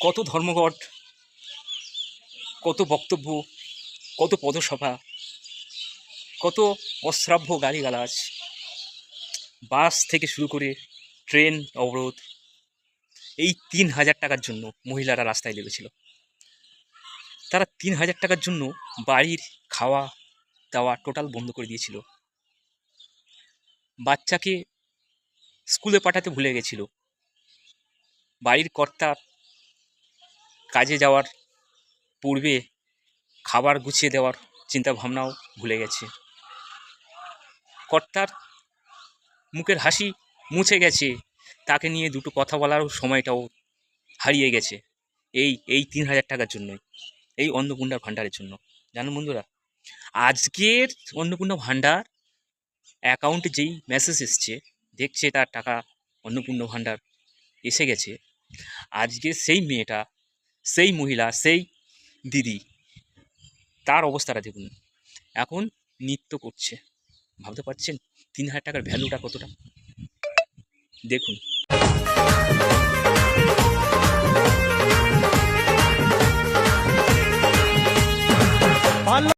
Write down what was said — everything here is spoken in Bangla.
কত ধর্মঘট, কত বক্তব্য, কত পদসভা, কত অশ্রাব্য গালিগালাজ, বাস থেকে শুরু করে ট্রেন অবরোধ, এই ৩,০০০ টাকার জন্য মহিলারা রাস্তায় নেমেছিল। তারা ৩,০০০ টাকার জন্য বাড়ির খাওয়া দাওয়া টোটাল বন্ধ করে দিয়েছিল। বাচ্চাকে স্কুলে পাঠাতে ভুলে গেছিল। বাড়ির কর্তা কাজে যাওয়ার পূর্বে খাবার গুছিয়ে দেওয়ার চিন্তা ভাবনাও ভুলে গেছে। কর্তার মুখের হাসি মুছে গেছে, তাকে নিয়ে দুটো কথা বলারও সময়টাও হারিয়ে গেছে এই ৩,০০০ টাকার জন্যই, এই অন্নপূর্ণা ভাণ্ডারের জন্য। জানো বন্ধুরা, আজকের অন্নপূর্ণা ভাণ্ডার অ্যাকাউন্টে যেই মেসেজ এসছে, দেখছে তার টাকা অন্নপূর্ণা ভাণ্ডার এসে গেছে, আজকে সেই মেয়েটা, সেই মহিলা, সেই দিদি, তার অবস্থাটা দেখুন। এখন নৃত্য করছে। ভাবতে পারছেন ৩,০০০ টাকার ভ্যালুটা কতটা? দেখুন।